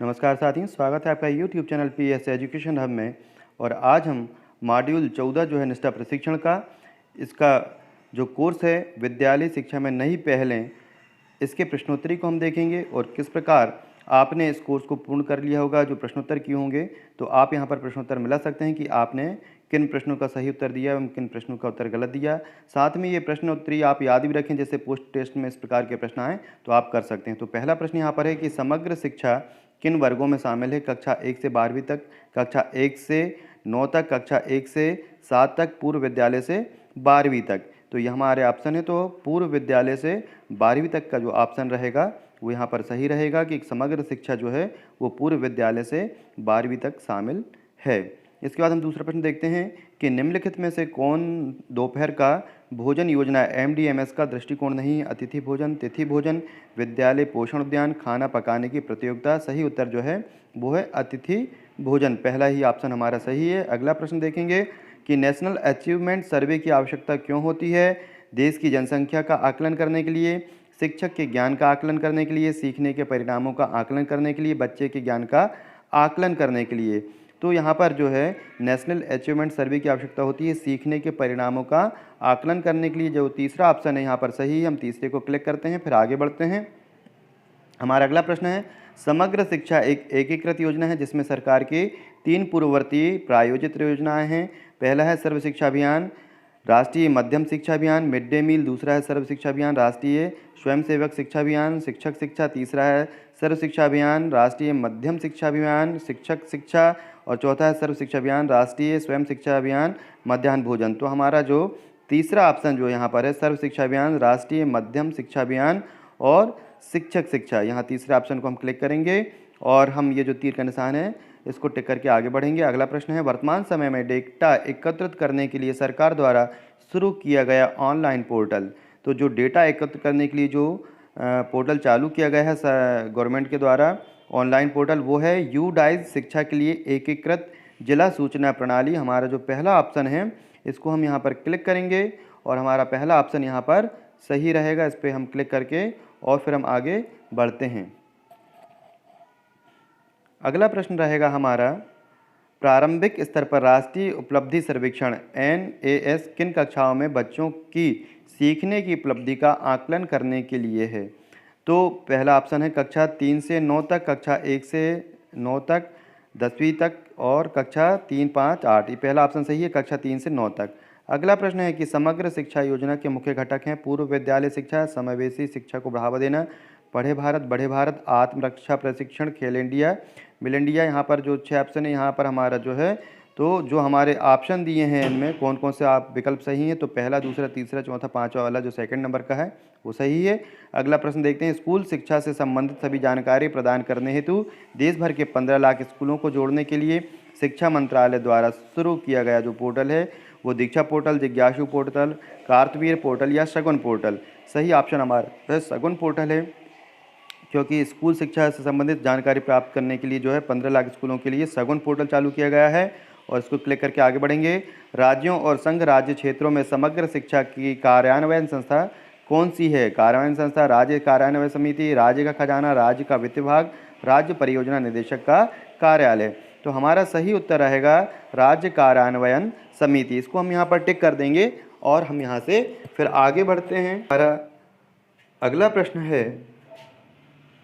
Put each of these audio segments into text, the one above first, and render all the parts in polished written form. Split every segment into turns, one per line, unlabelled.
नमस्कार साथियों, स्वागत है आपका YouTube channel PS education hub में। और आज हम मॉड्यूल 14 जो है निष्ठा प्रशिक्षण का, इसका जो कोर्स है विद्यालय शिक्षा में नई पहलें, इसके प्रश्नोत्तरी को हम देखेंगे और किस प्रकार आपने इस कोर्स को पूर्ण कर लिया होगा। जो प्रश्नोत्तर किए होंगे तो आप यहाँ पर प्रश्नोत्तर मिला सकते हैं कि आपने किन प्रश्नों का सही उत्तर दिया एवं किन प्रश्नों का उत्तर गलत दिया। साथ में ये प्रश्नोत्तरी आप याद भी रखें, जैसे पोस्ट टेस्ट में इस प्रकार के प्रश्न आए तो आप कर सकते हैं। तो पहला प्रश्न यहाँ पर है कि समग्र शिक्षा किन वर्गों में शामिल है? कक्षा 1 से 12वीं तक, कक्षा 1 से 9 तक, कक्षा 1 से 7 तक, पूर्व विद्यालय से 12वीं तक। तो ये हमारे ऑप्शन है। तो पूर्व विद्यालय से 12वीं तक का जो ऑप्शन रहेगा वो यहाँ पर सही रहेगा कि समग्र शिक्षा जो है वो पूर्व विद्यालय से 12वीं तक शामिल है। इसके बाद हम दूसरा प्रश्न देखते हैं कि निम्नलिखित में से कौन दोपहर का भोजन योजना एमडीएमएस का दृष्टिकोण नहीं? अतिथि भोजन, तिथि भोजन, विद्यालय पोषण उद्यान, खाना पकाने की प्रतियोगिता। सही उत्तर जो है वो है अतिथि भोजन। पहला ही ऑप्शन हमारा सही है। अगला प्रश्न देखेंगे कि नेशनल अचीवमेंट सर्वे की आवश्यकता क्यों होती है? देश की जनसंख्या का आकलन करने के लिए, शिक्षक के ज्ञान का आकलन करने के लिए, सीखने के परिणामों का आकलन करने के लिए, बच्चे के ज्ञान का आकलन करने के लिए। तो यहाँ पर जो है नेशनल अचीवमेंट सर्वे की आवश्यकता होती है सीखने के परिणामों का आकलन करने के लिए। जो तीसरा ऑप्शन है यहाँ पर सही है। हम तीसरे को क्लिक करते हैं, फिर आगे बढ़ते हैं। हमारा अगला प्रश्न है समग्र शिक्षा एक एकीकृत योजना है जिसमें सरकार की 3 पूर्ववर्ती प्रायोजित योजनाएं हैं। पहला है सर्व शिक्षा अभियान, राष्ट्रीय मध्यम शिक्षा अभियान, मिड डे मील। दूसरा है सर्व शिक्षा अभियान, राष्ट्रीय स्वयंसेवक शिक्षा अभियान, शिक्षक शिक्षा। तीसरा है सर्व शिक्षा अभियान, राष्ट्रीय मध्यम शिक्षा अभियान, शिक्षक शिक्षा। और चौथा है सर्व शिक्षा अभियान, राष्ट्रीय स्वयं शिक्षा अभियान, मध्याह्न भोजन। तो हमारा जो तीसरा ऑप्शन जो यहाँ पर है सर्व शिक्षा अभियान, राष्ट्रीय मध्यम शिक्षा अभियान और शिक्षक शिक्षा, यहाँ तीसरे ऑप्शन को हम क्लिक करेंगे और हम ये जो तीर का निशान है इसको टिक करके आगे बढ़ेंगे। अगला प्रश्न है वर्तमान समय में डेटा एकत्रित करने के लिए सरकार द्वारा शुरू किया गया ऑनलाइन पोर्टल। तो जो डेटा एकत्र करने के लिए जो पोर्टल चालू किया गया है गवर्नमेंट के द्वारा ऑनलाइन पोर्टल, वो है यूडाइज शिक्षा के लिए एकीकृत जिला सूचना प्रणाली। हमारा जो पहला ऑप्शन है इसको हम यहाँ पर क्लिक करेंगे और हमारा पहला ऑप्शन यहाँ पर सही रहेगा। इस पर हम क्लिक करके और फिर हम आगे बढ़ते हैं। अगला प्रश्न रहेगा हमारा प्रारंभिक स्तर पर राष्ट्रीय उपलब्धि सर्वेक्षण NAS किन कक्षाओं में बच्चों की सीखने की उपलब्धि का आकलन करने के लिए है? तो पहला ऑप्शन है कक्षा 3 से 9 तक, कक्षा 1 से 9 तक, 10वीं तक और कक्षा 3, 5, 8। ये पहला ऑप्शन सही है, कक्षा 3 से 9 तक। अगला प्रश्न है कि समग्र शिक्षा योजना के मुख्य घटक हैं पूर्व विद्यालय शिक्षा, समावेशी शिक्षा को बढ़ावा देना, पढ़े भारत, बढ़े भारत, आत्मरक्षा प्रशिक्षण, खेल इंडिया, मिल इंडिया। यहाँ पर जो 6 ऑप्शन है यहाँ पर हमारा जो है, तो जो हमारे ऑप्शन दिए हैं इनमें कौन कौन से आप विकल्प सही हैं? तो पहला, दूसरा, तीसरा, चौथा, पांचवा वाला जो सेकंड नंबर का है वो सही है। अगला प्रश्न देखते हैं स्कूल शिक्षा से संबंधित सभी जानकारी प्रदान करने हेतु देश भर के 15 लाख स्कूलों को जोड़ने के लिए शिक्षा मंत्रालय द्वारा शुरू किया गया जो पोर्टल है वो दीक्षा पोर्टल, जिज्ञासु पोर्टल, कार्तवीर पोर्टल या सगुन पोर्टल। सही ऑप्शन हमारा सगुन पोर्टल है, क्योंकि स्कूल शिक्षा से संबंधित जानकारी प्राप्त करने के लिए जो है 15 लाख स्कूलों के लिए सगुन पोर्टल चालू किया गया है। और इसको क्लिक करके आगे बढ़ेंगे। राज्यों और संघ राज्य क्षेत्रों में समग्र शिक्षा की कार्यान्वयन संस्था कौन सी है? कार्यान्वयन संस्था राज्य कार्यान्वयन समिति, राज्य का खजाना, राज्य का वित्त विभाग, राज्य परियोजना निदेशक का कार्यालय। तो हमारा सही उत्तर रहेगा राज्य कार्यान्वयन समिति। इसको हम यहाँ पर टिक कर देंगे और हम यहाँ से फिर आगे बढ़ते हैं। हमारा अगला प्रश्न है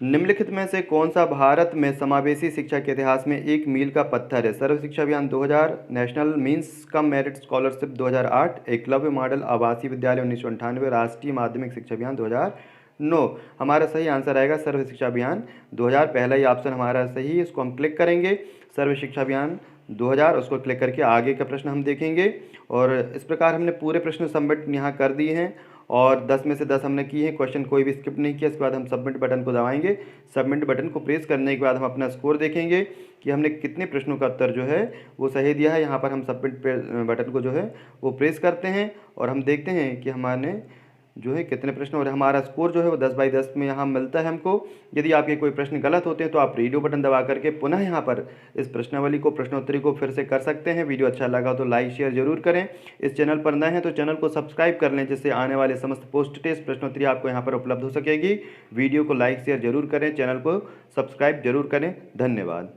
निम्नलिखित में से कौन सा भारत में समावेशी शिक्षा के इतिहास में एक मील का पत्थर है? सर्व शिक्षा अभियान 2000, national means cum merit scholarship 2008, Eklavya model आवासीय विद्यालय 1998, राष्ट्रीय माध्यमिक शिक्षा अभियान 2009। हमारा सही आंसर रहेगा सर्व शिक्षा अभियान 2000। पहला ही ऑप्शन हमारा सही है, इसको हम क्लिक करेंगे। सर्व शिक्षा अभियान 2000, उसको क्लिक करके आगे का प्रश्न हम देखेंगे। और इस प्रकार हमने पूरे प्रश्न सबमिट यहाँ कर दिए हैं और 10 में से 10 हमने किए हैं, क्वेश्चन कोई भी स्किप नहीं किया। इसके बाद हम सबमिट बटन को दबाएंगे। सबमिट बटन को प्रेस करने के बाद हम अपना स्कोर देखेंगे कि हमने कितने प्रश्नों का उत्तर जो है वो सही दिया है। यहाँ पर हम सबमिट बटन को जो है वो प्रेस करते हैं और हम देखते हैं कि हमने जो है कितने प्रश्न, और हमारा स्कोर जो है वो 10 बाई 10 में यहाँ मिलता है हमको। यदि आपके कोई प्रश्न गलत होते हैं तो आप रेडियो बटन दबा करके पुनः यहाँ पर इस प्रश्नावली को, प्रश्नोत्तरी को फिर से कर सकते हैं। वीडियो अच्छा लगा तो लाइक शेयर जरूर करें। इस चैनल पर नए हैं तो चैनल को सब्सक्राइब कर लें, जिससे आने वाले समस्त पोस्ट टेस्ट प्रश्नोत्तरी आपको यहाँ पर उपलब्ध हो सकेगी। वीडियो को लाइक शेयर जरूर करें, चैनल को सब्सक्राइब जरूर करें। धन्यवाद।